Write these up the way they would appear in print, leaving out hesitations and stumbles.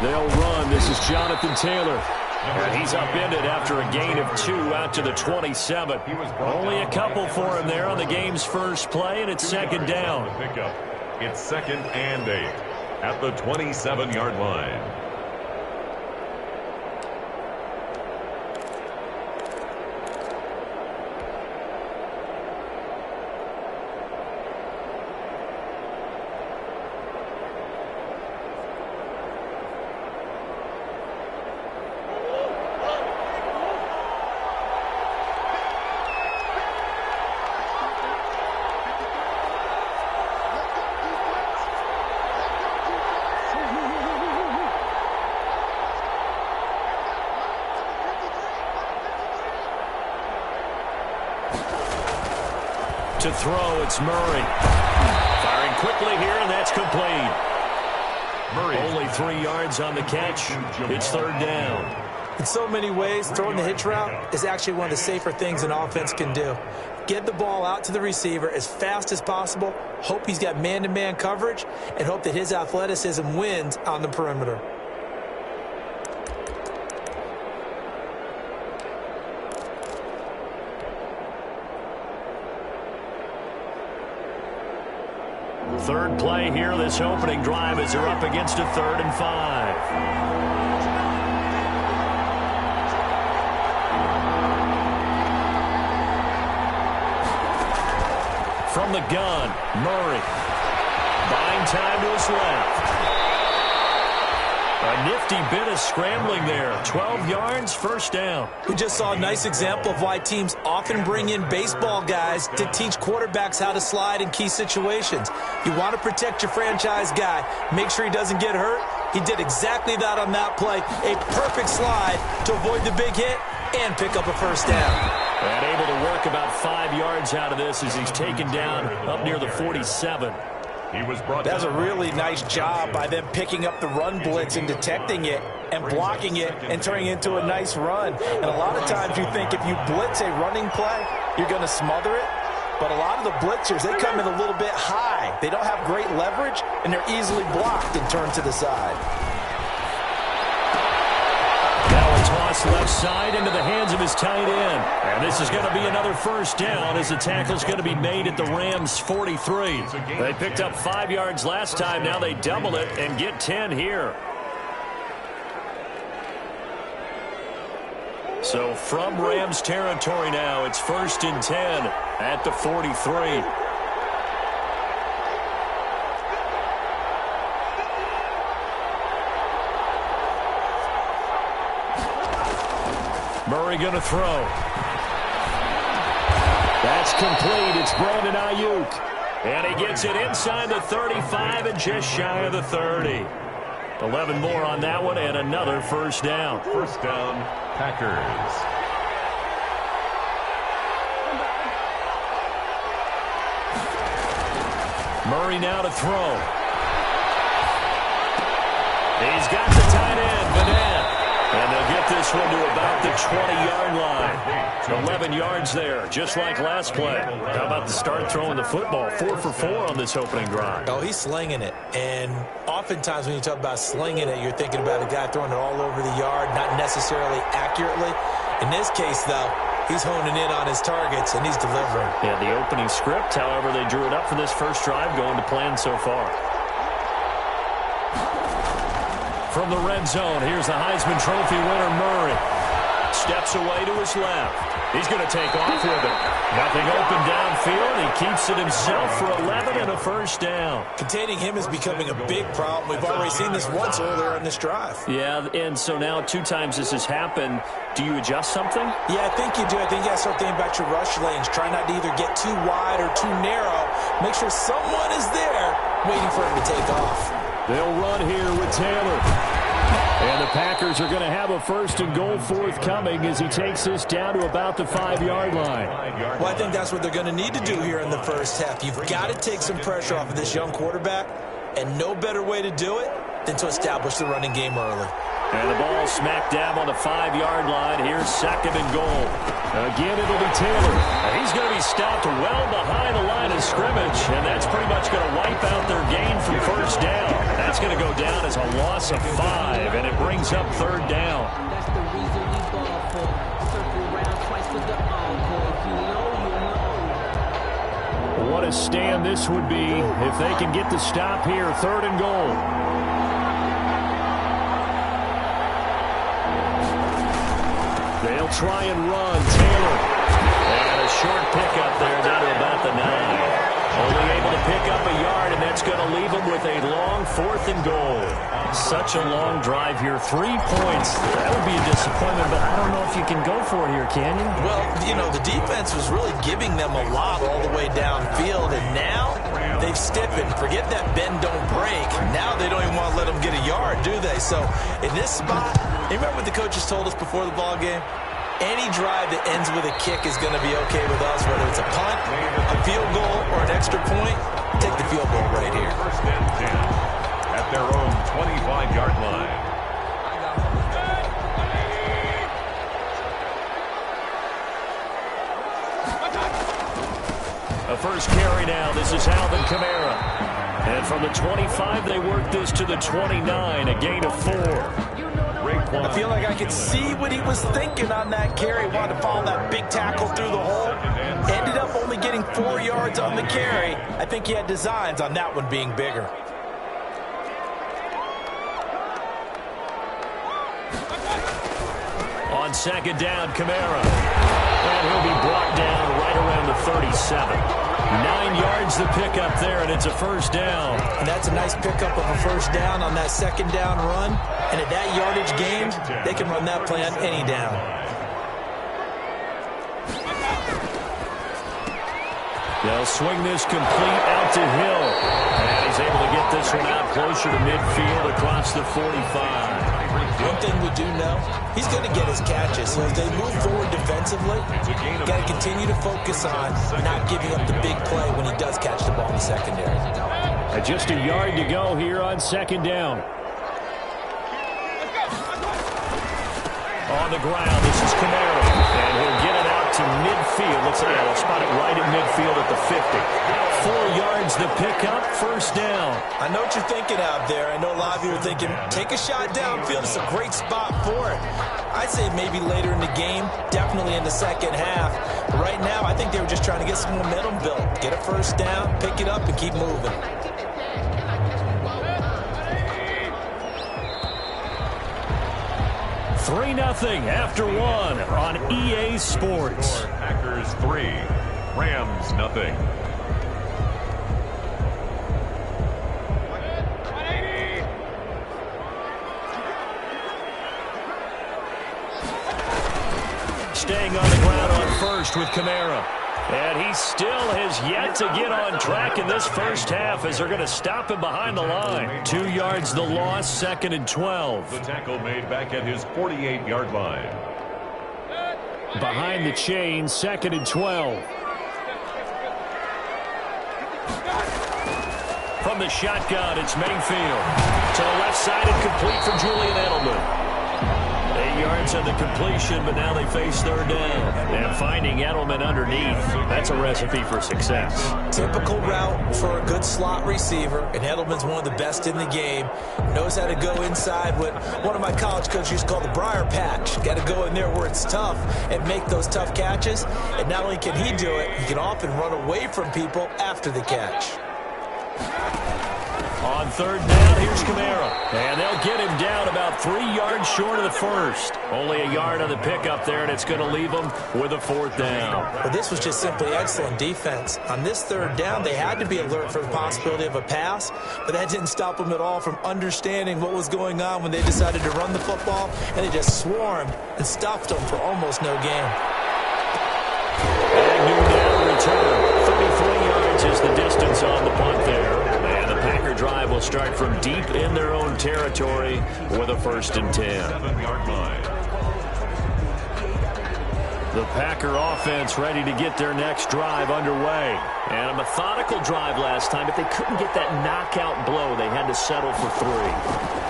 They'll run. This is Jonathan Taylor. And he's upended after a gain of 2 out to the 27. Only a couple for him there on the game's first play, and it's second down. It's 2nd and 8 at the 27-yard line. To throw, it's Murray. Firing quickly here, and that's complete. Murray. Only 3 yards on the catch. It's third down. In so many ways, throwing the hitch route is actually one of the safer things an offense can do. Get the ball out to the receiver as fast as possible, hope he's got man-to-man coverage, and hope that his athleticism wins on the perimeter. Third play here, this opening drive, as they're up against a 3rd and 5. From the gun, Murray. Buying time to his left. A nifty bit of scrambling there. 12 yards, first down. We just saw a nice example of why teams often bring in baseball guys to teach quarterbacks how to slide in key situations. You want to protect your franchise guy. Make sure he doesn't get hurt. He did exactly that on that play. A perfect slide to avoid the big hit and pick up a first down. And able to work about 5 yards out of this as he's taken down up near the 47. That's a really nice job by them picking up the run blitz and detecting it and blocking it and turning it into a nice run. And a lot of times you think if you blitz a running play, you're going to smother it. But a lot of the blitzers, they come in a little bit high. They don't have great leverage, and they're easily blocked and turned to the side. Toss left side into the hands of his tight end. And this is going to be another first down as the tackle's going to be made at the Rams' 43. They picked up 5 yards last time. Now they double it and get 10 here. So from Rams territory now, it's 1st and 10 at the 43. Murray going to throw. That's complete. It's Brandon Ayuk. And he gets it inside the 35 and just shy of the 30. 11 more on that one and another first down. First down, Packers. Murray now to throw. He's got the tight end, Vanette. And they'll get this one to about the 20-yard line. 11 yards there, just like last play. How about the start throwing the football? 4 for 4 on this opening drive. Oh, he's slinging it. And oftentimes when you talk about slinging it, you're thinking about a guy throwing it all over the yard, not necessarily accurately. In this case, though, he's honing in on his targets, and he's delivering. Yeah, the opening script, however, they drew it up for this first drive, going to plan so far. From the red zone, here's the Heisman Trophy winner, Murray. Steps away to his left. He's going to take off with it. Nothing open downfield. He keeps it himself for 11 and a first down. Containing him is becoming a big problem. We've already seen this once earlier in this drive. Yeah, and so now 2 times this has happened. Do you adjust something? Yeah, I think you do. I think you got to start thinking about your rush lanes. Try not to either get too wide or too narrow. Make sure someone is there waiting for him to take off. They'll run here with Taylor. And the Packers are going to have a 1st and goal forthcoming as he takes this down to about the 5-yard line. Well, I think that's what they're going to need to do here in the first half. You've got to take some pressure off of this young quarterback, and no better way to do it than to establish the running game early. And the ball smack dab on the 5-yard line. Here's 2nd and goal. Again, it'll be Taylor. And he's going to be stopped well behind the line of scrimmage, and that's pretty much going to wipe out their gain from first down. That's going to go down as a loss of 5. brings up third down. That's the reason we ball for. Circle round twice with the encore. If you know, you know. What a stand this would be if they can get the stop here. Third and goal. They'll try and run. Taylor. And a short pickup there down to about the 9. Only able to pick up a yard, and that's going to leave them with a long 4th and goal. Such a long drive here. 3 points. That would be a disappointment, but I don't know if you can go for it here, can you? Well, you know, the defense was really giving them a lot all the way downfield, and now they've stiffened. Forget that bend, don't break. Now they don't even want to let them get a yard, do they? So in this spot, you remember what the coaches told us before the ball game? Any drive that ends with a kick is going to be okay with us, whether it's a punt, a field goal, or an extra point. Take the field goal right here. First and 10 at their own 25-yard line. A first carry now. This is Alvin Kamara. And from the 25, they work this to the 29, a gain of 4. I feel like I could see what he was thinking on that carry. Wanted to follow that big tackle through the hole. Ended up only getting 4 yards on the carry. I think he had designs on that one being bigger. On second down, Kamara. And he'll be brought down right around the 37. 9 yards to pick up there, and it's a first down. And that's a nice pickup of a first down on that second down run. And at that yardage gain, they can run that play on any down. They'll swing this complete out to Hill. And he's able to get this one out closer to midfield across the 45. One thing we do know, he's going to get his catches. So as they move forward defensively, got to continue to focus on not giving up the big play when he does catch the ball in the secondary. Just a yard to go here on second down. On the ground, this is Kamara. And he'll get it out to midfield. Looks like they'll spot it right in midfield at the 50. 4 yards to pick up, first down. I know what you're thinking out there. I know a lot of you are thinking, take a shot downfield. It's a great spot for it. I'd say maybe later in the game, definitely in the second half. But right now, I think they were just trying to get some momentum built. Get a first down, pick it up, and keep moving. 3-0 after 1 on EA Sports. Packers 3, Rams nothing. Staying on the ground on first with Kamara. And he still has yet to get on track in this first half as they're going to stop him behind the line. 2 yards the loss, second and 12. The tackle made back at his 48-yard line. Behind the chain, second and 12. From the shotgun, it's Mayfield. To the left side and complete for Julian Edelman. 8 yards on the completion, but now they face third down. And finding Edelman underneath, that's a recipe for success. Typical route for a good slot receiver, and Edelman's one of the best in the game. Knows how to go inside what one of my college coaches used to call the briar patch. Got to go in there where it's tough and make those tough catches. And not only can he do it, he can often run away from people after the catch. On third down, here's Kamara. And they'll get him down about 3 yards short of the first. Only a yard on the pickup there, and it's going to leave them with a fourth down. But this was just simply excellent defense. On this third down, they had to be alert for the possibility of a pass, but that didn't stop them at all from understanding what was going on when they decided to run the football, and they just swarmed and stuffed them for almost no gain. Agnew now return. 33 yards is the distance on the punt there. And the Packer drive will start from deep in their own territory with a first and 10. 7-yard line. The Packer offense ready to get their next drive underway. And a methodical drive last time, but they couldn't get that knockout blow. They had to settle for 3.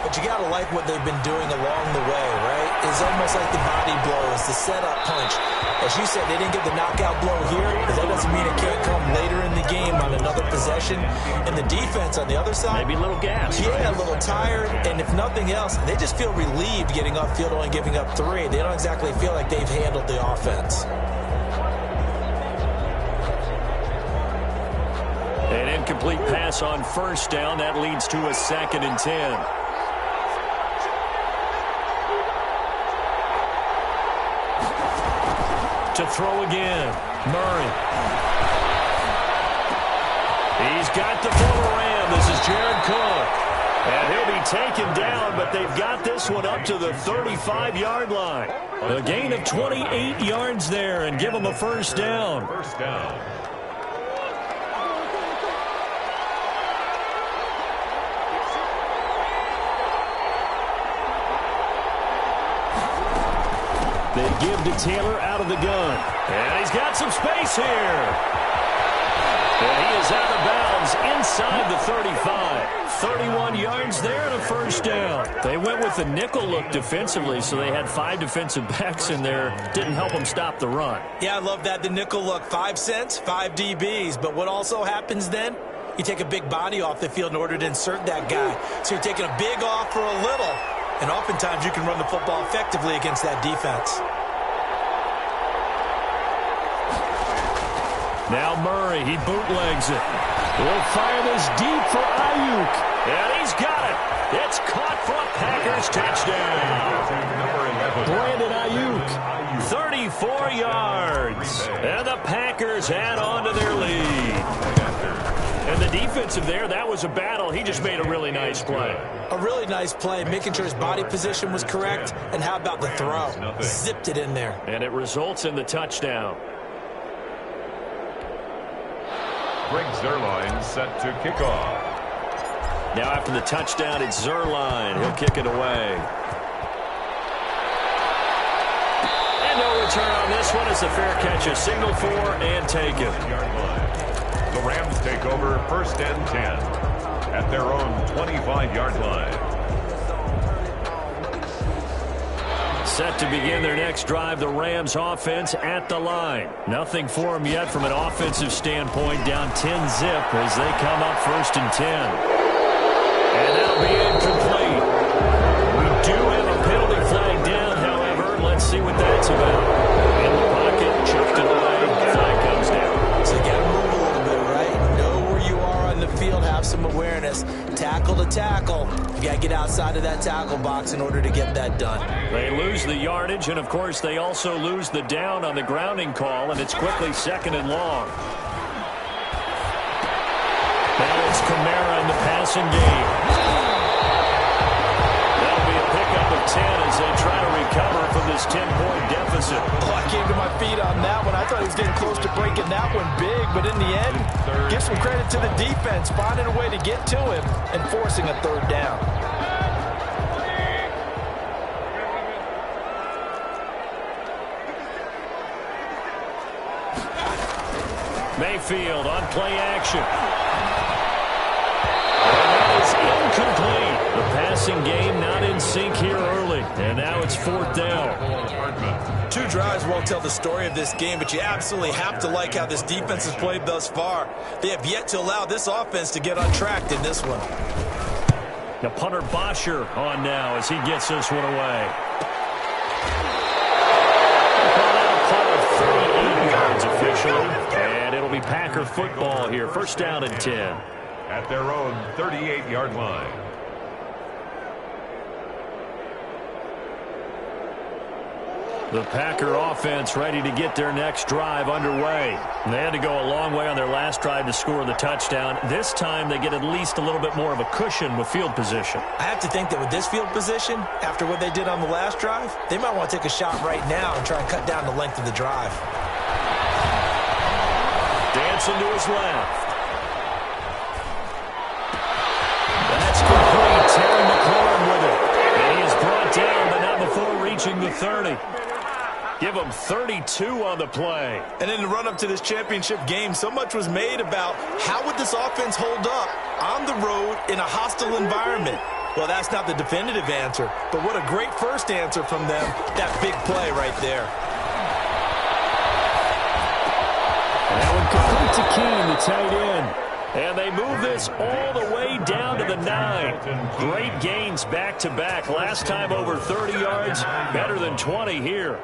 But you got to like what they've been doing along the way, right? is almost like the body blow, is the setup punch. As you said, they didn't get the knockout blow here, but that doesn't mean it can't come later in the game on another possession. And the defense on the other side, maybe a little gas. Yeah, a little tired, and if nothing else, they just feel relieved getting upfield only giving up 3. They don't exactly feel like they've handled the offense. An incomplete pass on first down. That leads to a 2nd and 10. To throw again, Murray. He's got the former Ram. This is Jared Cook. And he'll be taken down, but they've got this one up to the 35-yard line. A gain of 28 yards there and give them a first down. First down. They give to Taylor out of the gun. And he's got some space here. And he is out of bounds inside the 35. 31 yards there and a first down. They went with the nickel look defensively, so they had 5 defensive backs in there. Didn't help them stop the run. Yeah, I love that, the nickel look. 5 cents, 5 DBs. But what also happens then? You take a big body off the field in order to insert that guy. So you're taking a big off for a little. And oftentimes you can run the football effectively against that defense. Now Murray, he bootlegs it. He'll fire this deep for Ayuk. And he's got it. It's caught for a Packers touchdown. Brandon Ayuk, 34 yards. And the Packers add on to their lead. And the defensive there, that was a battle. He just made a really nice play. A really nice play, making sure his body position was correct. And how about the throw? Zipped it in there. And it results in the touchdown. Greg Zuerlein set to kick off. Now after the touchdown, it's Zuerlein. He'll kick it away. And no return on this one. It's a fair catch, a signal for and taken. The Rams take over 1st and 10 at their own 25-yard line. Set to begin their next drive, the Rams offense at the line. Nothing for them yet from an offensive standpoint, down 10-zip as they come up 1st and 10. And that'll be incomplete. We do have a penalty flag down, however. Let's see what that's about. In the pocket, chucked it away, flag comes down. So you got to move a little bit, right? Know where you are on the field, have some awareness. Tackle to tackle. You got to get outside of that tackle box in order to get that done. They lose the yardage, and of course they also lose the down on the grounding call, and it's quickly 2nd and long. Now it's Kamara in the passing game. That'll be a pickup of 10 as they try to recover from this 10-point deficit. Oh, I came to my feet on that one. I thought he was getting close to breaking that one big, but in the end, give some credit to the defense, finding a way to get to him and forcing a 3rd down. Mayfield on play action. And that is incomplete. The passing game not in sync here early. And now it's 4th down. 2 drives won't tell the story of this game, but you absolutely have to like how this defense has played thus far. They have yet to allow this offense to get untracked in this one. Now punter Bosher on now as he gets this one away. Officially, and it'll be Packer football here. 1st down and 10. At their own 38-yard line. The Packer offense ready to get their next drive underway. They had to go a long way on their last drive to score the touchdown. This time they get at least a little bit more of a cushion with field position. I have to think that with this field position, after what they did on the last drive, they might want to take a shot right now and try and cut down the length of the drive. Dancing to his left. That's complete. Terry McLaurin with it. And he is brought down, but not before reaching the 30. Give him 32 on the play. And in the run-up to this championship game, so much was made about how would this offense hold up on the road in a hostile environment. Well, that's not the definitive answer, but what a great first answer from them. That big play right there. That one complete to Keene, the tight end. And they move this all the way down to the 9. Great gains back-to-back. Last time over 30 yards, better than 20 here.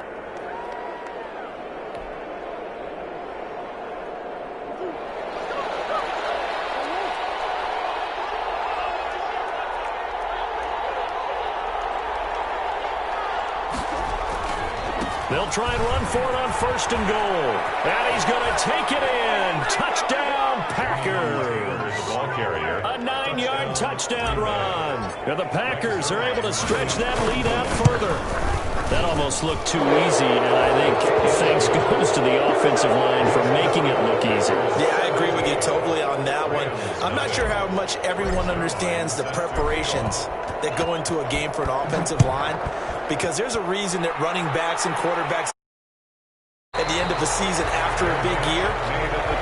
They'll try and run for it on 1st and goal. And he's going to take it in. Touchdown, Packers. The ball carrier. A 9-yard touchdown run. And the Packers are able to stretch that lead out further. That almost looked too easy, and I think thanks goes to the offensive line for making it look easy. Yeah, I agree with you totally on that one. I'm not sure how much everyone understands the preparations that go into a game for an offensive line, because there's a reason that running backs and quarterbacks at the end of the season after a big year,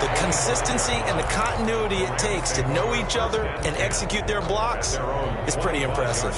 the consistency and the continuity it takes to know each other and execute their blocks is pretty impressive.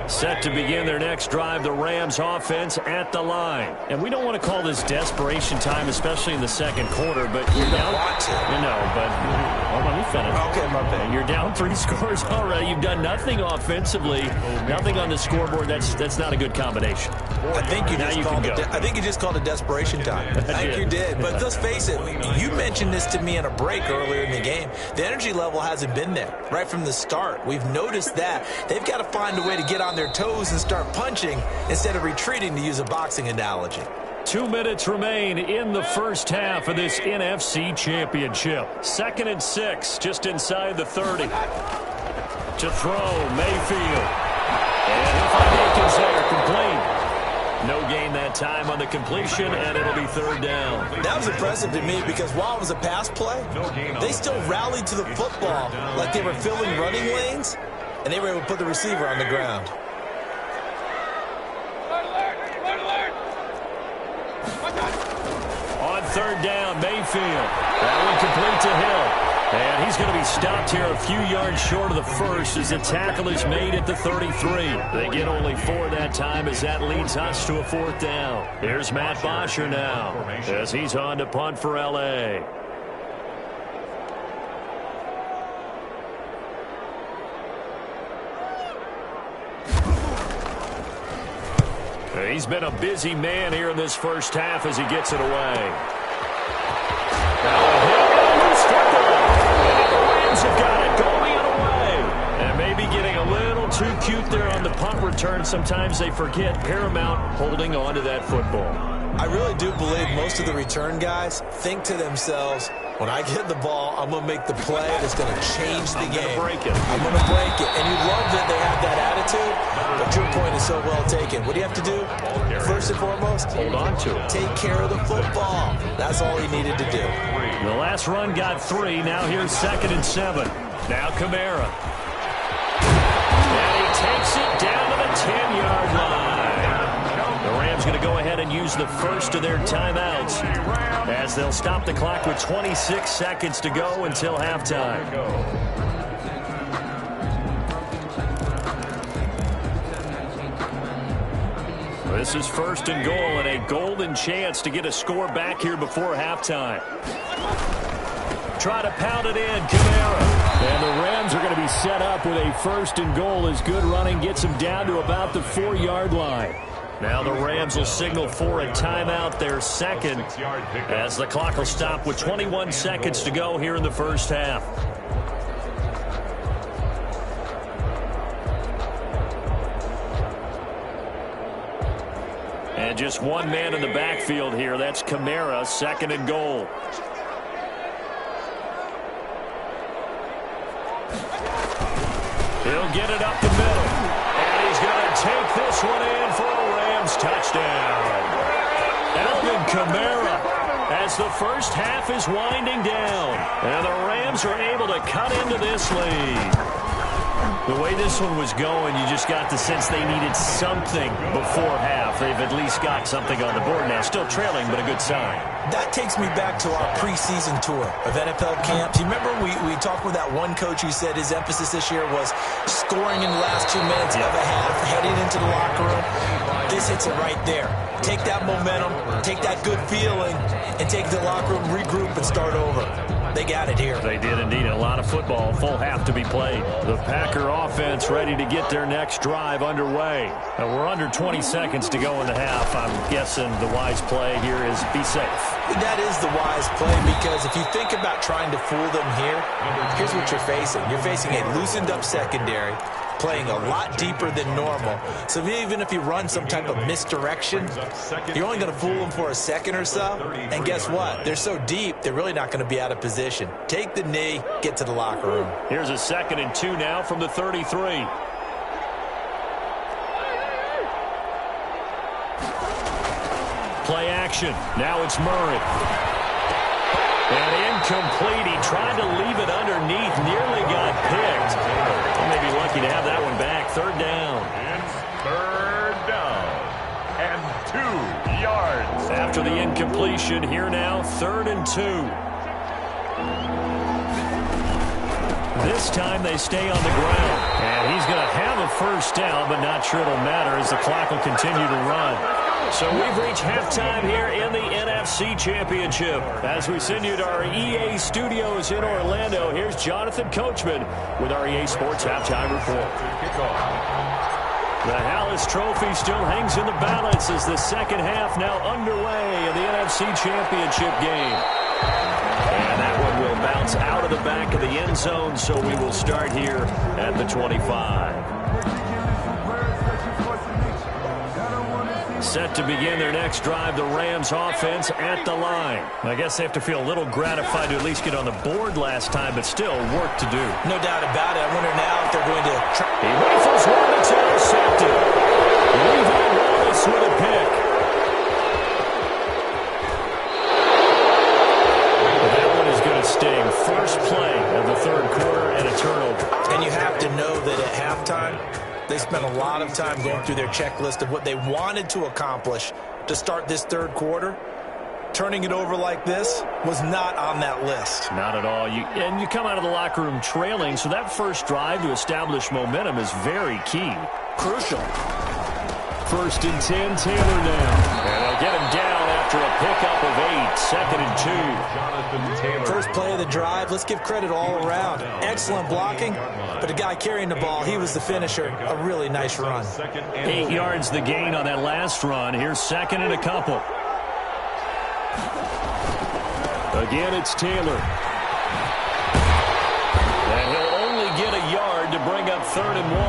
Set to begin their next drive, the Rams offense at the line. And we don't want to call this desperation time, especially in the second quarter, but you're down. Well, let me finish. Okay, my bad. And you're down 3 scores already. You've done nothing offensively, nothing on the scoreboard. That's not a good combination. I think you just called it desperation time. I think you did. But let's face it, you mentioned this to me in a break earlier in the game. The energy level hasn't been there right from the start. We've noticed that. They've got to find a way to get on their toes and start punching instead of retreating, to use a boxing analogy. 2 minutes remain in the first half of this NFC Championship. 2nd and 6, just inside the 30. To throw, Mayfield. And he'll find Akins there, complete. No gain that time on the completion, and it'll be 3rd down. That was impressive to me because while it was a pass play, they still rallied to the football like they were filling running lanes, and they were able to put the receiver on the ground. On 3rd down, Mayfield. That one complete to Hill. And he's going to be stopped here a few yards short of the first as the tackle is made at the 33. They get only 4 that time as that leads us to a 4th down. Here's Matt Bosher now as he's on to punt for L.A. He's been a busy man here in this first half as he gets it away. Have got it going away. And maybe getting a little too cute there on the punt return. Sometimes they forget Paramount holding on to that football. I really do believe most of the return guys think to themselves, when I get the ball, I'm going to make the play that's going to change the game. I'm going to break it. I'm going to break it. And you love that they have that attitude, but your point is so well taken. What do you have to do? First and foremost, hold on to it. Take care of the football. That's all he needed to do. The last run got 3. Now here's 2nd and 7. Now Kamara. And he takes it down to the 10-yard line. The Rams going to go ahead and use the first of their timeouts as they'll stop the clock with 26 seconds to go until halftime. This is 1st and goal and a golden chance to get a score back here before halftime. Try to pound it in, Kamara. And the Rams are going to be set up with a 1st and goal as good running gets them down to about the 4-yard line. Now the Rams will signal for a timeout, their second, as the clock will stop with 21 seconds to go here in the first half. And just one man in the backfield here. That's Kamara, 2nd and goal. He'll get it up the middle. And he's going to take this one in for a Rams touchdown. Alvin Kamara, as the first half is winding down. And the Rams are able to cut into this lead. The way this one was going, you just got the sense they needed something before half. They've at least got something on the board now. Still trailing, but a good sign. That takes me back to our preseason tour of NFL camps. You remember we talked with that one coach who said his emphasis this year was scoring in the last 2 minutes of a half, heading into the locker room. This hits it right there. Take that momentum, take that good feeling, and take the locker room, regroup, and start over. They got it here. They did indeed. A lot of football, full half to be played. The Packer offense ready to get their next drive underway. Now we're under 20 seconds to go in the half. I'm guessing the wise play here is be safe. That is the wise play, because if you think about trying to fool them here, here's what you're facing. You're facing a loosened up secondary, playing a lot deeper than normal. So even if you run some type of misdirection, you're only going to fool them for a second or so. And guess what? They're so deep, they're really not going to be out of position. Take the knee, get to the locker room. Here's a 2nd and 2 now from the 33. Play action. Now it's Murray. And incomplete. He tried to leave it underneath. Nearly got picked. He may be lucky to have that one back. 3rd down. It's 3rd down and 2 yards. After the incompletion, here now, 3rd and 2. This time they stay on the ground. And he's going to have a 1st down, but not sure it'll matter as the clock will continue to run. So we've reached halftime here in the NFC Championship. As we send you to our EA studios in Orlando, here's Jonathan Coachman with our EA Sports Halftime Report. The Hallis Trophy still hangs in the balance as the 2nd half now underway in the NFC Championship game. And that one will bounce out of the back of the end zone, so we will start here at the 25. Set to begin their next drive, the Rams offense at the line. I guess they have to feel a little gratified to at least get on the board last time, but still work to do. No doubt about it. I wonder now if they're going to try. He rifles one that's intercepted. Levi Wallace with a pick. That one is going to sting. First play of the 3rd quarter and a turnover. And you have to know that at halftime, they spent a lot of time going through their checklist of what they wanted to accomplish to start this 3rd quarter. Turning it over like this was not on that list. Not at all. And you come out of the locker room trailing, so that first drive to establish momentum is very key. Crucial. 1st and 10, Taylor now. And they'll get him down after a pickup of 8. 2nd and 2. Jonathan Taylor. First play of the drive. Let's give credit all around. Excellent blocking, but the guy carrying the ball, he was the finisher. A really nice run. 8 yards the gain on that last run. Here's 2nd and a couple. Again, it's Taylor. And he'll only get a yard to bring up 3rd and 1.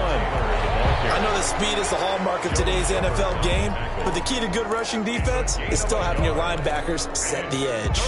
I know that speed is the hallmark of today's NFL game, but the key to good rushing defense is still having your linebackers set the edge.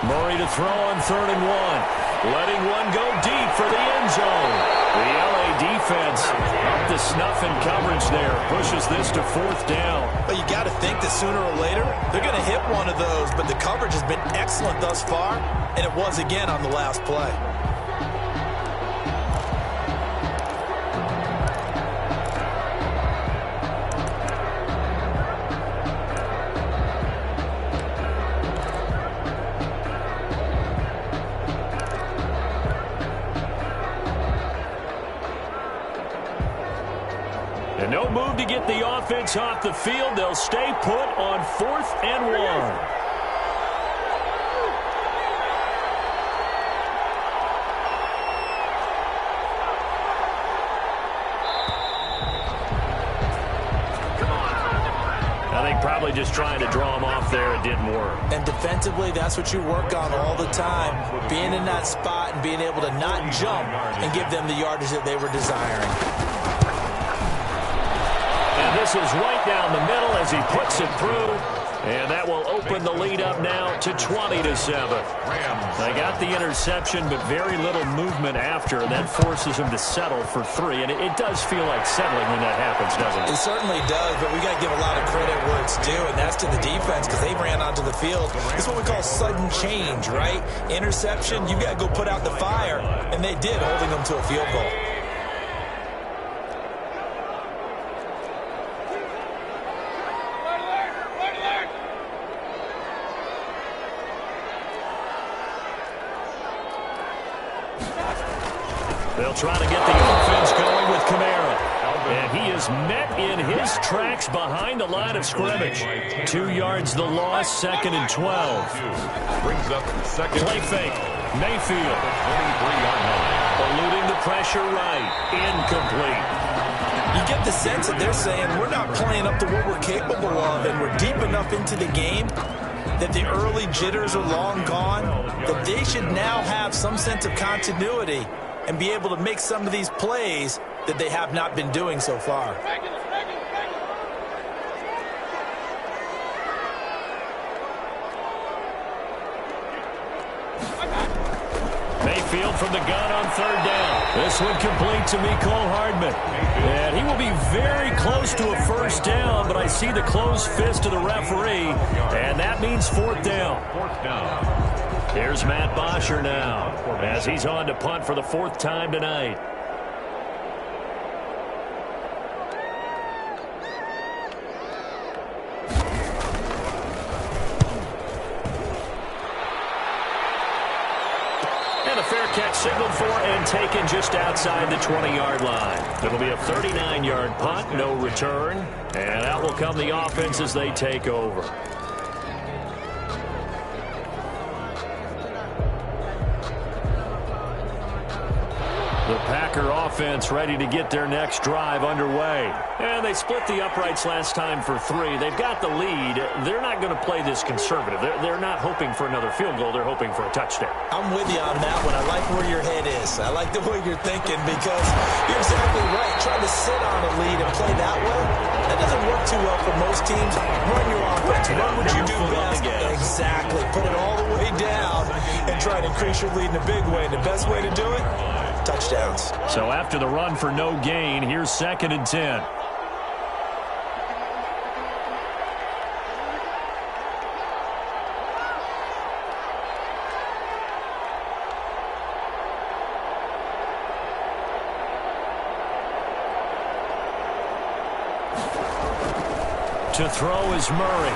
Murray to throw on 3rd and 1. Letting one go deep for the end zone. The LA defense up to snuff in coverage there. Pushes this to 4th down. But you got to think that sooner or later, they're going to hit one of those. But the coverage has been excellent thus far, and it was again on the last play. And no move to get the offense off the field. They'll stay put on 4th and 1. I think probably just trying to draw him off there. It didn't work. And defensively, that's what you work on all the time. Being in that spot and being able to not jump and give them the yardage that they were desiring. And this is right down the middle as he puts it through. And that will open the lead up now to 20-7. They got the interception, but very little movement after, and that forces them to settle for 3. And it does feel like settling when that happens, doesn't it? It certainly does, but we got to give a lot of credit where it's due, and that's to the defense because they ran onto the field. It's what we call sudden change, right? Interception, you got to go put out the fire, and they did, holding them to a field goal. They'll try to get the offense going with Kamara. And he is met in his tracks behind the line of scrimmage. 2 yards the loss, 2nd and 12. Brings up second. Play fake. Mayfield. 23-yard line. Eluding the pressure right. Incomplete. You get the sense that they're saying we're not playing up to what we're capable of, and we're deep enough into the game that the early jitters are long gone, that they should now have some sense of continuity and be able to make some of these plays that they have not been doing so far. Mayfield from the gun on 3rd down. This one complete to Mecole Hardman. And he will be very close to a 1st down, but I see the closed fist of the referee, and that means 4th down. 4th down. Here's Matt Bosher now, as he's on to punt for the 4th time tonight. And a fair catch signaled for and taken just outside the 20-yard line. It'll be a 39-yard punt, no return. And out will come the offense as they take over. The Packer offense ready to get their next drive underway. And they split the uprights last time for 3. They've got the lead. They're not going to play this conservative. They're not hoping for another field goal. They're hoping for a touchdown. I'm with you on that one. I like where your head is. I like the way you're thinking because you're exactly right. Trying to sit on a lead and play that way, that doesn't work too well for most teams. Run your offense. Run what you do best. Exactly. Put it all the way down and try to increase your lead in a big way. And the best way to do it, touchdowns. So after the run for no gain, here's 2nd and 10. To throw is Murray.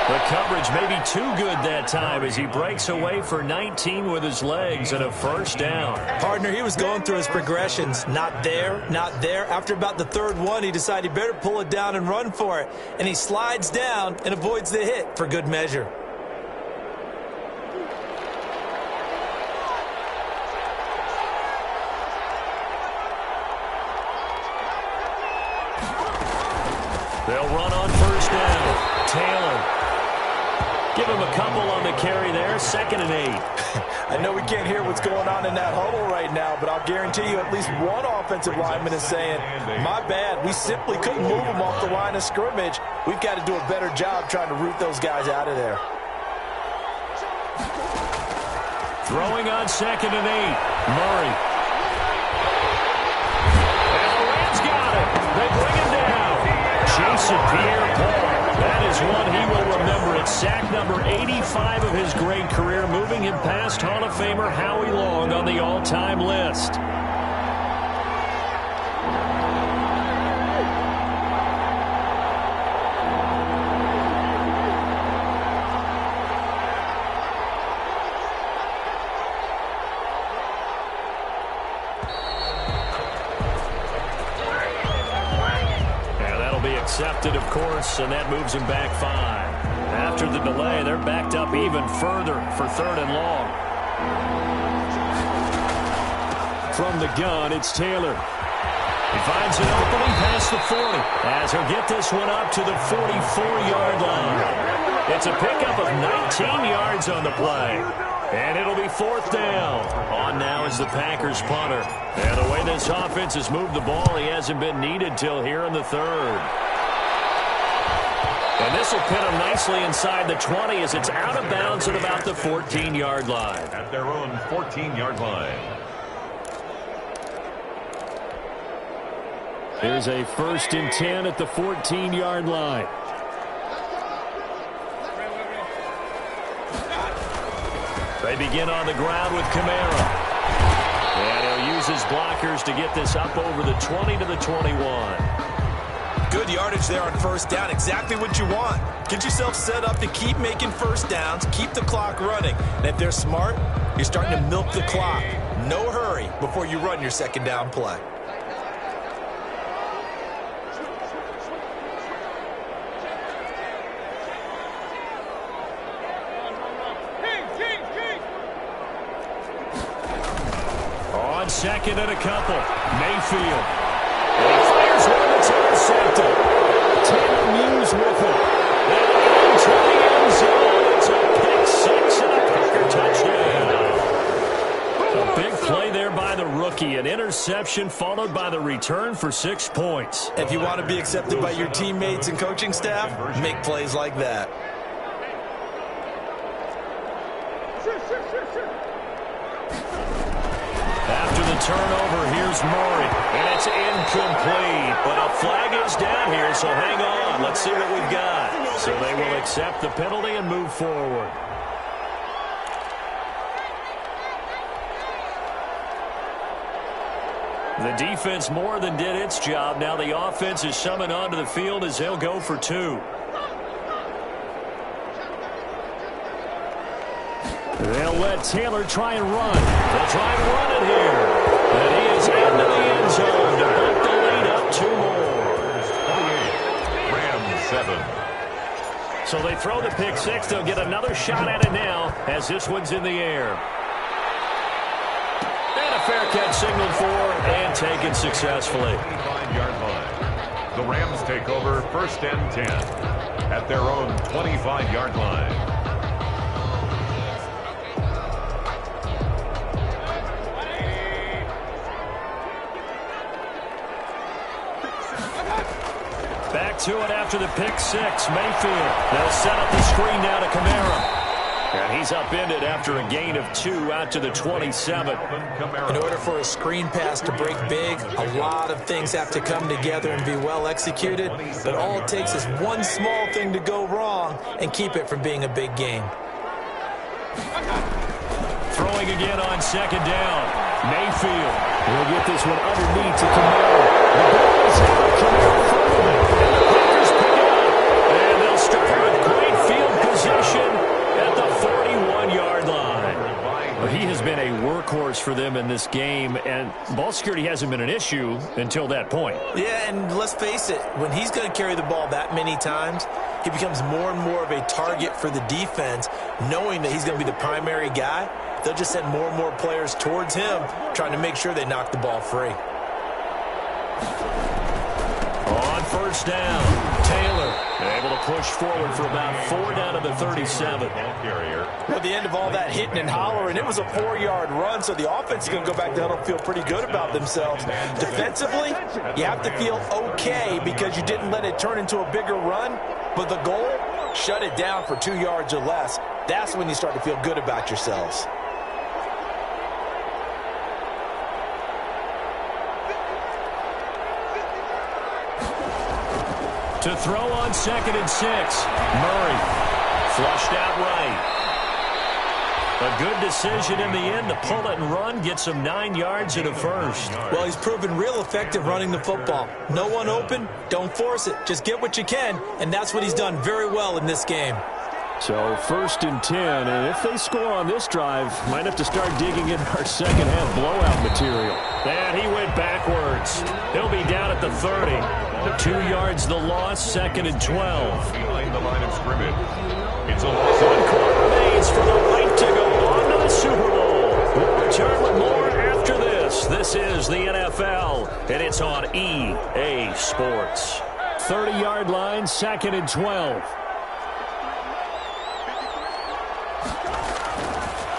The coverage may be too good that time as he breaks away for 19 with his legs and a 1st down. Partner, he was going through his progressions. Not there, not there. After about the 3rd one, he decided he better pull it down and run for it. And he slides down and avoids the hit for good measure. They'll run on 1st down. Taylor. Give him a couple on the carry there. 2nd and 8. I know we can't hear what's going on in that huddle right now, but I'll guarantee you at least one offensive lineman is saying, my bad, we simply couldn't move them off the line of scrimmage. We've got to do a better job trying to root those guys out of there. Throwing on 2nd and 8. Murray. And the Rams got it. They bring him down. Jason Pierre-Paul. That is one he will remember. It's sack number 85 of his great career, moving him past Hall of Famer Howie Long on the all-time list. Accepted, of course, and that moves him back 5. After the delay, they're backed up even further for 3rd and long. From the gun, it's Taylor. He finds an opening past the 40 as he'll get this one up to the 44-yard line. It's a pickup of 19 yards on the play. And it'll be fourth down. On now is the Packers punter. And the way this offense has moved the ball, he hasn't been needed till here in the third. And this will pin him nicely inside the 20 as it's out of bounds at about the 14-yard line. At their own 14-yard line. Here's a 1st and 10 at the 14-yard line. They begin on the ground with Kamara. And he'll use his blockers to get this up over the 20 to the 21. Good yardage there on first down. Exactly what you want. Get yourself set up to keep making first downs, keep the clock running. And if they're smart, you're starting to milk the clock. No hurry before you run your second down play. On second and a couple, Mayfield. And he fires one that's intercepted. Taylor Muse with it. And into the end zone. It's a pick six and a Packer touchdown. A big play there by the rookie. An interception followed by the return for 6 points. If you want to be accepted by your teammates and coaching staff, make plays like that. After the turnover, here's Murray. And it's incomplete. But a flag is down here, so hang on. Let's see what we've got. So they will accept the penalty and move forward. The defense more than did its job. Now the offense is summoned onto the field as they'll go for 2. They'll let Taylor try and run. They'll try and run it here. And he is into the end zone to bump the lead up 2 more. Rams 7. So they throw the pick six. They'll get another shot at it now as this one's in the air. And a fair catch signaled for and taken successfully. 25-yard line. The Rams take over 1st and 10 at their own 25-yard line. Back to it after the pick six. Mayfield. They'll set up the screen now to Kamara. And he's upended after a gain of 2 out to the 27. In order for a screen pass to break big, a lot of things have to come together and be well executed. But all it takes is one small thing to go wrong and keep it from being a big game. Throwing again on second down. Mayfield will get this one underneath to Kamara. The ball is out. Kamara fumbled it. And the Packers pick it up. And they'll start with great field position at the 41-yard line. Well, he has been a workhorse for them in this game, and ball security hasn't been an issue until that point. Yeah, and let's face it, when he's going to carry the ball that many times, he becomes more and more of a target for the defense, knowing that he's going to be the primary guy. They'll just send more and more players towards him, trying to make sure they knock the ball free. On first down, Taylor able to push forward for about 4 down to the 37. At the end of all that hitting and hollering, it was a 4-yard run, so the offense is going to go back to huddle and feel pretty good about themselves. Defensively, you have to feel okay because you didn't let it turn into a bigger run, but the goal, shut it down for 2 yards or less. That's when you start to feel good about yourselves. To throw on 2nd and 6. Murray flushed out right. A good decision in the end to pull it and run, get some 9 yards and a first. Well, he's proven real effective running the football. No one open, don't force it. Just get what you can, and that's what he's done very well in this game. So 1st and 10, and if they score on this drive, might have to start digging in our second half blowout material. And he went backwards. He'll be down at the 30. 2 yards the loss, 2nd and 12. Behind the line of scrimmage. It's a loss. 1 quarter remains for the right to go on to the Super Bowl. We'll return with more after this. This is the NFL, and it's on EA Sports. 30-yard line, 2nd and 12.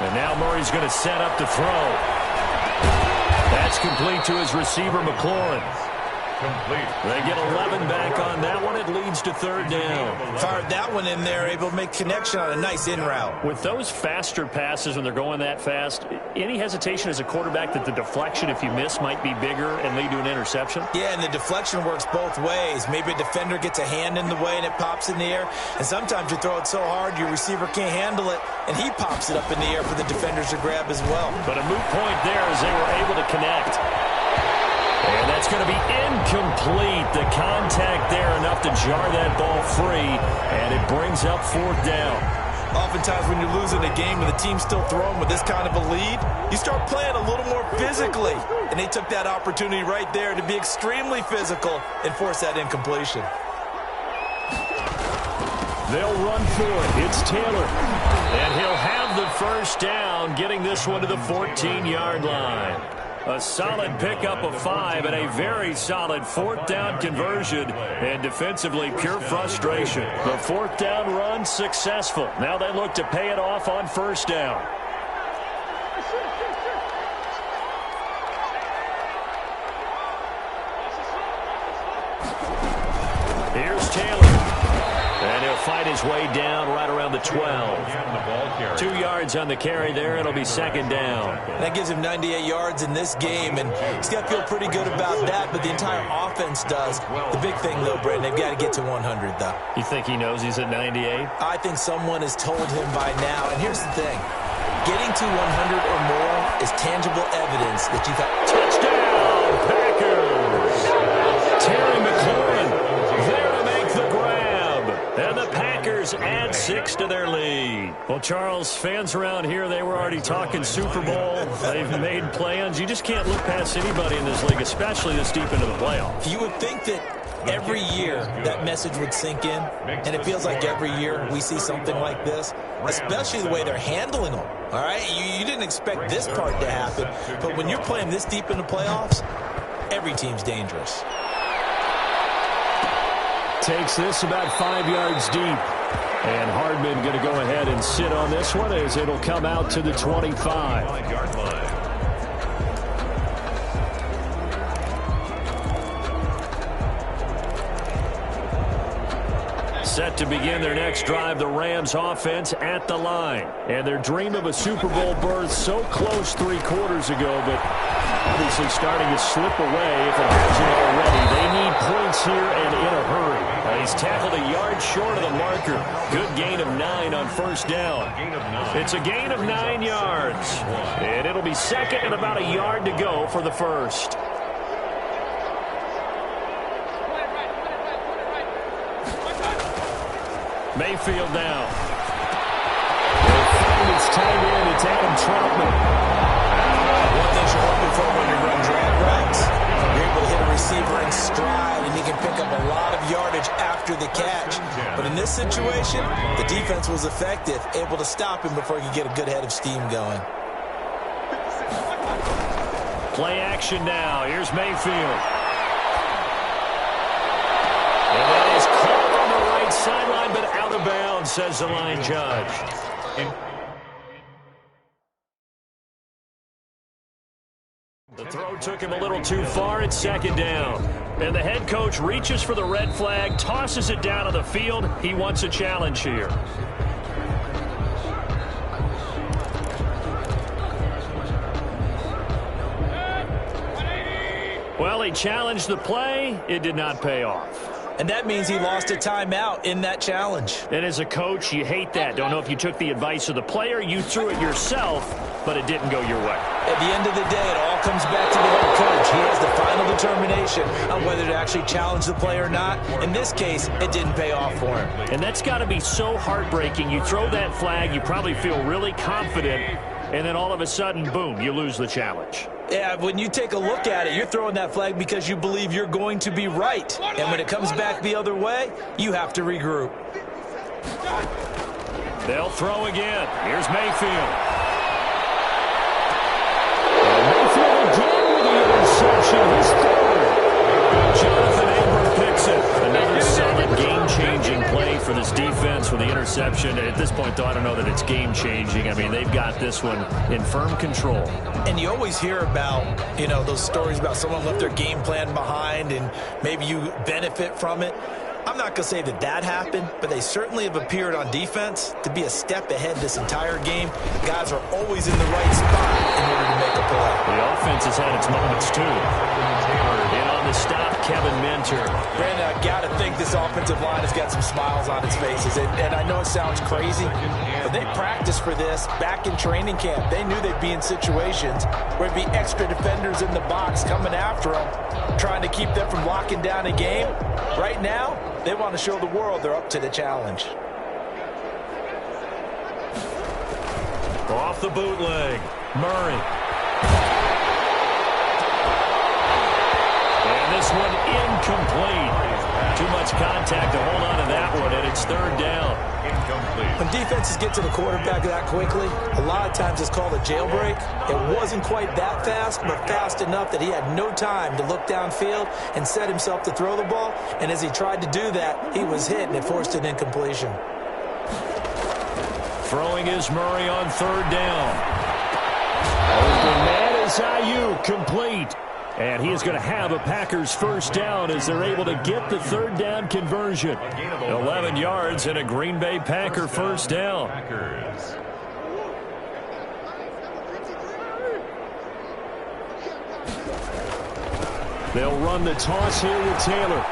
And now Murray's going to set up to throw. That's complete to his receiver, McLaurin. Complete. They get 11 back on that one. It leads to third down. Fired that one in there, able to make connection on a nice in route. With those faster passes when they're going that fast, any hesitation as a quarterback that the deflection, if you miss, might be bigger and lead to an interception? Yeah, and the deflection works both ways. Maybe a defender gets a hand in the way and it pops in the air. And sometimes you throw it so hard your receiver can't handle it, and he pops it up in the air for the defenders to grab as well. But a moot point there as they were able to connect. And that's going to be incomplete. The contact there enough to jar that ball free, and it brings up fourth down. Oftentimes when you're losing a game and the team's still throwing with this kind of a lead, you start playing a little more physically. And they took that opportunity right there to be extremely physical and force that incompletion. They'll run for it. It's Taylor. And he'll have the first down, getting this one to the 14-yard line. A solid pickup of 5 and a very solid fourth down conversion. And defensively, pure frustration. The fourth down run successful. Now they look to pay it off on first down. Here's Taylor. And he'll fight his way down right around the 12. 2 yards on the carry there. It'll be second down. That gives him 98 yards in this game, and he's got to feel pretty good about that, but the entire offense does. The big thing, though, Brandon, they've got to get to 100, though. You think he knows he's at 98? I think someone has told him by now, and here's the thing. Getting to 100 or more is tangible evidence that you've had. Touchdown, Packers! Terry McLaurin there to make the grab. And the Packers add 6 to their lead. Well, Charles, fans around here, they were already talking Super Bowl. They've made plans. You just can't look past anybody in this league, especially this deep into the playoffs. You would think that every year that message would sink in, and it feels like every year we see something like this, especially the way they're handling them. All right, you didn't expect this part to happen, but when you're playing this deep in the playoffs, every team's dangerous. Takes this about 5 yards deep. And Hardman going to go ahead and sit on this one as it'll come out to the 25-yard line. Set to begin their next drive, the Rams offense at the line. And their dream of a Super Bowl berth so close 3 quarters ago, but obviously starting to slip away if it hasn't already. They need points here and in a hurry. He's tackled a yard short of the marker. Good gain of 9 on first down. It's a gain of 9 yards. And it'll be second and about a yard to go for the first. Mayfield now. They'll find his tight end. It's Adam Troutman. One thing you're hoping for when you run drag routes, you're able to hit a receiver in stride, and he can pick up a lot of yardage after the catch. But in this situation, the defense was effective, able to stop him before he could get a good head of steam going. Play action now. Here's Mayfield. And that is caught on the right sideline, but out of bounds, says the line judge. The throw took him a little too far. It's second down. And the head coach reaches for the red flag, tosses it down on the field. He wants a challenge here. Well, he challenged the play. It did not pay off. And that means he lost a timeout in that challenge. And as a coach, you hate that. Don't know if you took the advice of the player. You threw it yourself, but it didn't go your way. At the end of the day, it all comes back to the head coach. He has the final determination on whether to actually challenge the play or not. In this case, it didn't pay off for him. And that's got to be so heartbreaking. You throw that flag, you probably feel really confident, and then all of a sudden, boom, you lose the challenge. Yeah, when you take a look at it, you're throwing that flag because you believe you're going to be right. And when it comes back the other way, you have to regroup. They'll throw again. Here's Mayfield. And Mayfield again with the interception. His third. Jonathan Abram picks it. Another solid game-changing play for this defense with the interception. At this point, though, I don't know that it's game-changing. I mean, they've got this one in firm control. And you always hear about, those stories about someone left their game plan behind and maybe you benefit from it. I'm not going to say that happened, but they certainly have appeared on defense to be a step ahead this entire game. Guys are always in the right spot in order to make a play. The offense has had its moments, too. In on the stop, Kevin Minter. Brandon, I got to think this offensive line has got some smiles on its faces. And I know it sounds crazy, but they practiced for this back in training camp. They knew they'd be in situations where there'd be extra defenders in the box coming after them, trying to keep them from locking down a game. Right now, they want to show the world they're up to the challenge. Off the bootleg, Murray. And this one incomplete. Too much contact to hold on to that one, and it's third down. Incomplete. When defenses get to the quarterback that quickly, a lot of times it's called a jailbreak. It wasn't quite that fast, but fast enough that he had no time to look downfield and set himself to throw the ball. And as he tried to do that, he was hit, and it forced an incompletion. Throwing is Murray on third down. Open man is Ayuk, complete. And he is going to have a Packers first down as they're able to get the third down conversion. 11 yards and a Green Bay Packer first down. They'll run the toss here with Taylor.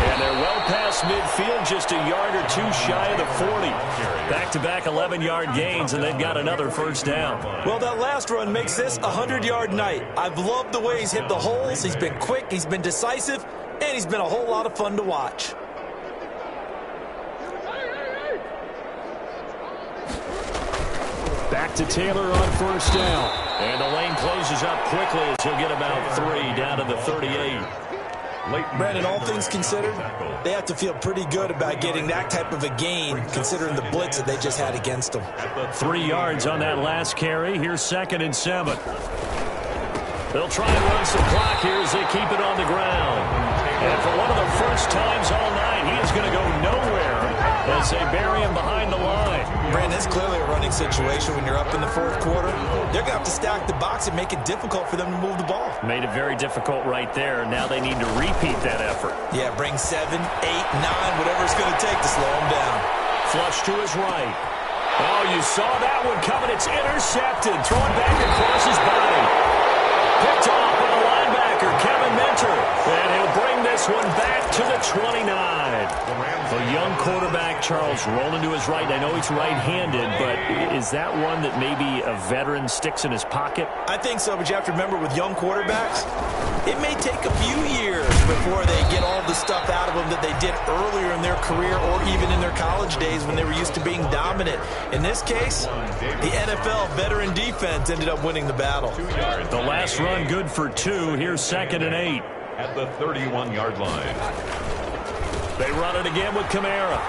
And they're well past midfield, just a yard or two shy of the 40. Back-to-back 11-yard gains, and they've got another first down. Well, that last run makes this a 100-yard night. I've loved the way he's hit the holes. He's been quick, he's been decisive, and he's been a whole lot of fun to watch. Back to Taylor on first down. And the lane closes up quickly as he'll get about 3 down to the 38. Brandon, all things considered, they have to feel pretty good about getting that type of a gain considering the blitz that they just had against them. 3 yards on that last carry. Here's 2nd and 7. They'll try and run some clock here as they keep it on the ground. And for one of the first times all night, he is going to go nowhere as they bury him behind the line. Brandon, it's clearly a running situation when you're up in the fourth quarter. They're going to have to stack the box and make it difficult for them to move the ball. Made it very difficult right there. Now they need to repeat that effort. Yeah, bring 7, 8, 9, whatever it's going to take to slow them down. Flush to his right. Oh, you saw that one coming. It's intercepted. Thrown back across his body. Picked off by the linebacker, Kevin Minter. And he'll bring this one back to the 29. The young quarterback, Charles, rolling to his right. I know he's right-handed, but is that one that maybe a veteran sticks in his pocket? I think so, but you have to remember with young quarterbacks, it may take a few years before they get all the stuff out of them that they did earlier in their career or even in their college days when they were used to being dominant. In this case, the NFL veteran defense ended up winning the battle. The last run good for 2. Here's 2nd and 8. At the 31-yard line. They run it again with Kamara.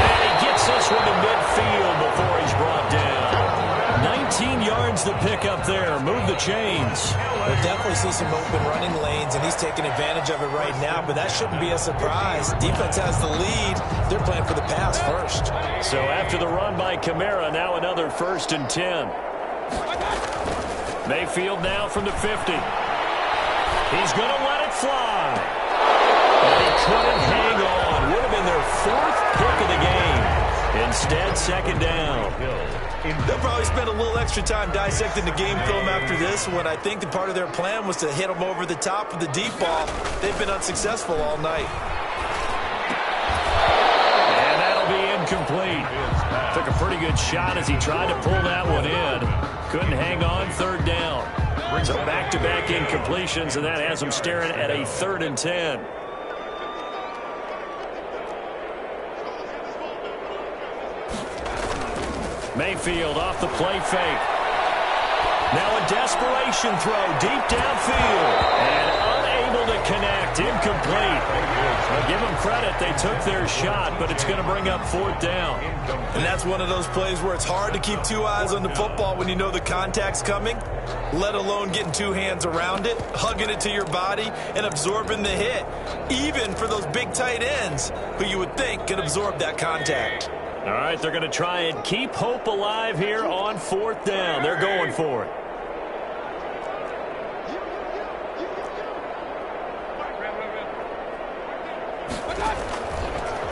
And he gets this one to midfield before he's brought down. 19 yards to pick up there. Move the chains. We'll definitely see some open running lanes, and he's taking advantage of it right now, but that shouldn't be a surprise. Defense has the lead. They're playing for the pass first. So after the run by Kamara, now another 1st and 10. Mayfield now from the 50. He's going to let it fly. And he couldn't hang on. Would have been their 4th pick of the game. Instead, 2nd down. They'll probably spend a little extra time dissecting the game film after this one. I think the part of their plan was to hit them over the top with the deep ball. They've been unsuccessful all night. And that'll be incomplete. Took a pretty good shot as he tried to pull that one in. Couldn't hang on, 3rd down. So back-to-back incompletions, and that has them staring at a 3rd and 10. Mayfield off the play fake. Now a desperation throw deep downfield. And unable to connect. Incomplete. Well, give them credit. They took their shot, but it's going to bring up 4th down. And that's one of those plays where it's hard to keep 2 eyes on the football when you know the contact's coming, let alone getting 2 hands around it, hugging it to your body, and absorbing the hit, even for those big tight ends who you would think can absorb that contact. All right, they're going to try and keep hope alive here on 4th down. They're going for it.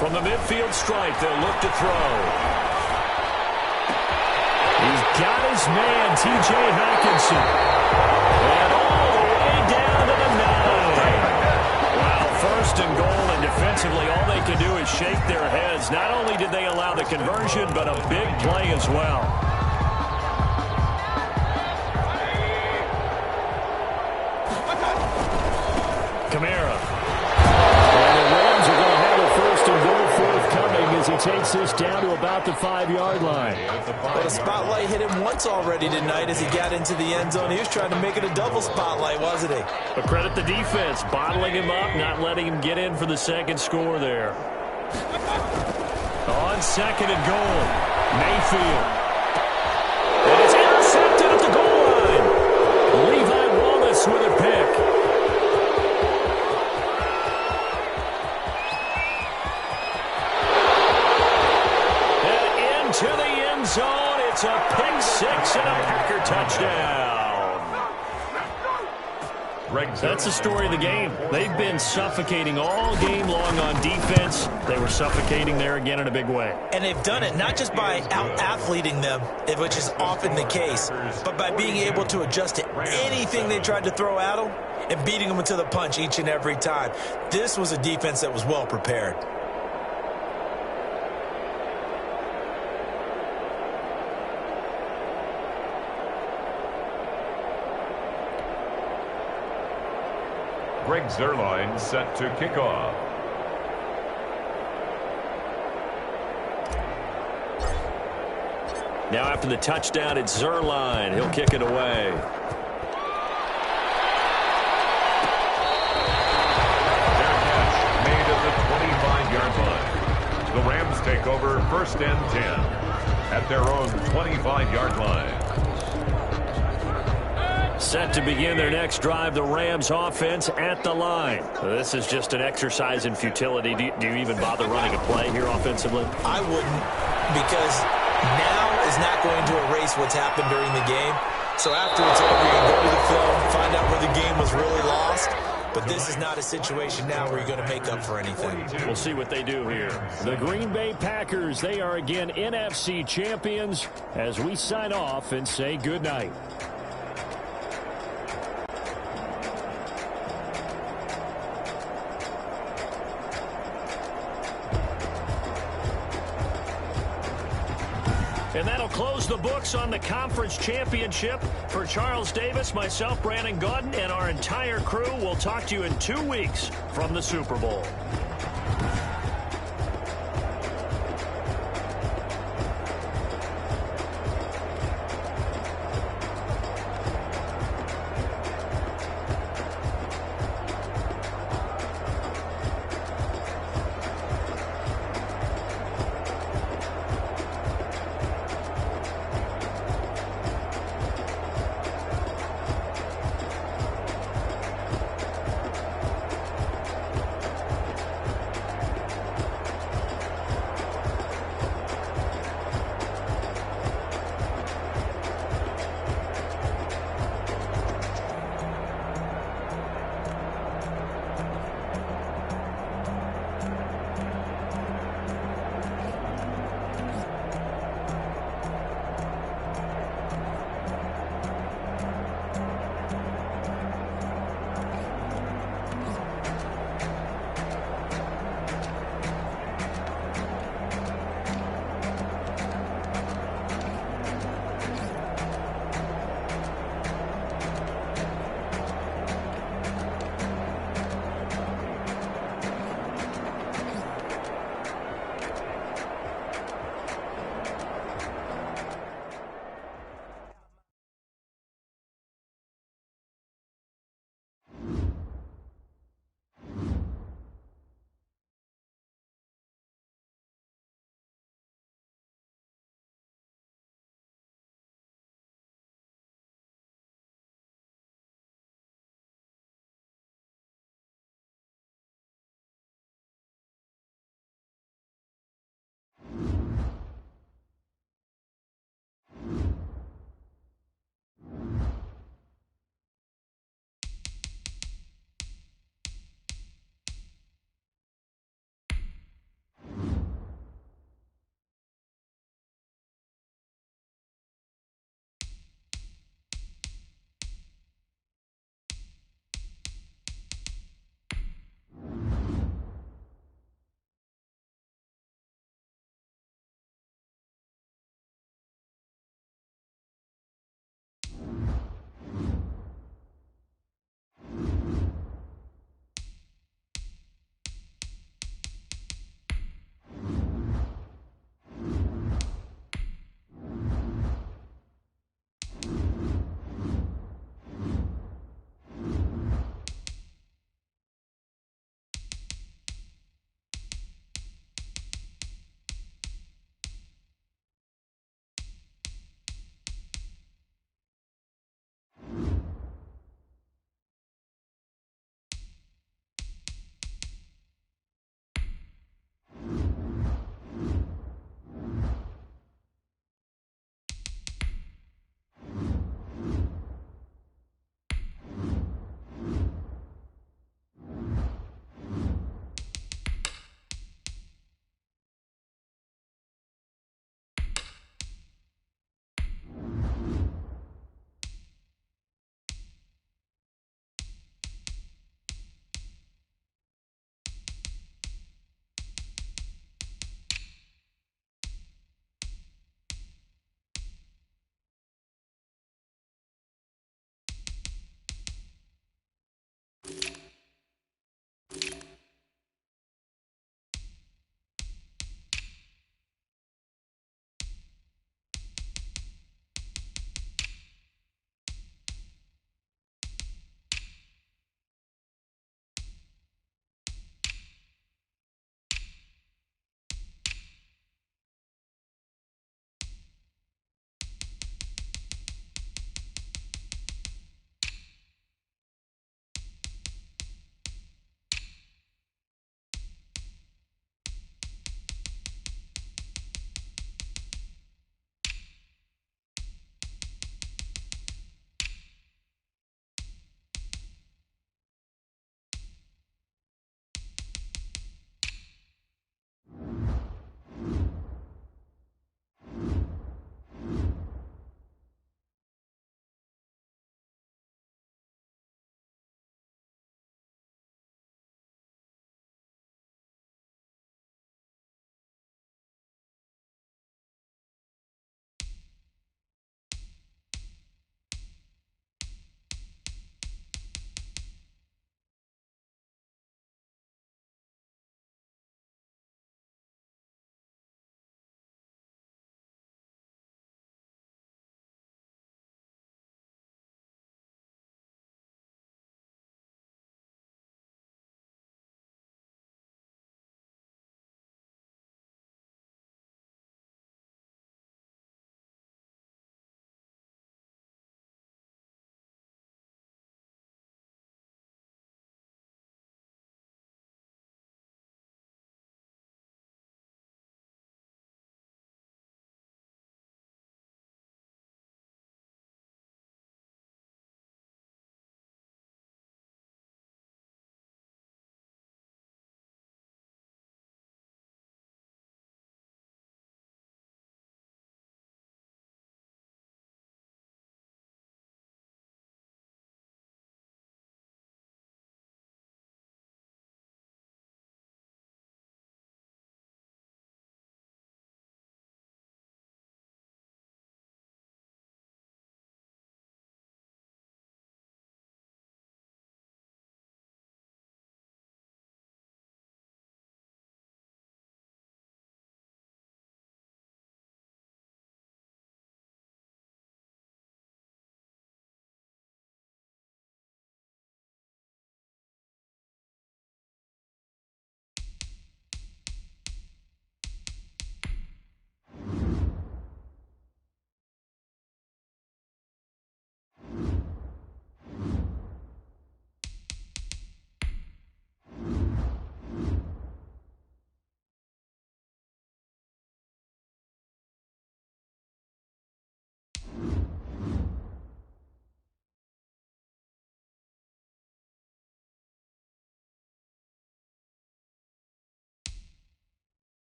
From the midfield stripe, they'll look to throw. He's got his man, T.J. Hawkinson. And all the way down to the 9. Wow, 1st and goal, and defensively, all they can do is shake their heads. Not only did they allow the conversion, but a big play as well. Kamara. And the Rams are going to have a 1st and goal forthcoming as he takes this down to about the 5-yard line. Well, the spotlight hit him once already tonight as he got into the end zone. He was trying to make it a double spotlight, wasn't he? But credit the defense, bottling him up, not letting him get in for the second score there. On 2nd and goal, Mayfield. And it's intercepted at the goal line. Levi Wallace with a pick. To the end zone, it's a pick 6 and a Packer touchdown. That's the story of the game. They've been suffocating all game long on defense. They were suffocating there again in a big way. And they've done it not just by out-athleting them, which is often the case, but by being able to adjust to anything they tried to throw at them and beating them to the punch each and every time. This was a defense that was well prepared. Greg Zuerlein set to kick off. Now after the touchdown, it's Zuerlein. He'll kick it away. Their catch made at the 25-yard line. The Rams take over 1st and 10 at their own 25-yard line. Set to begin their next drive, the Rams offense at the line. This is just an exercise in futility. Do you even bother running a play here offensively? I wouldn't, because now is not going to erase what's happened during the game. So after it's over, you go to the film, find out where the game was really lost. But this is not a situation now where you're going to make up for anything. We'll see what they do here. The Green Bay Packers, they are again NFC champions as we sign off and say goodnight. And that'll close the books on the conference championship. For Charles Davis, myself, Brandon Gaudin, and our entire crew, we'll talk to you in 2 weeks from the Super Bowl.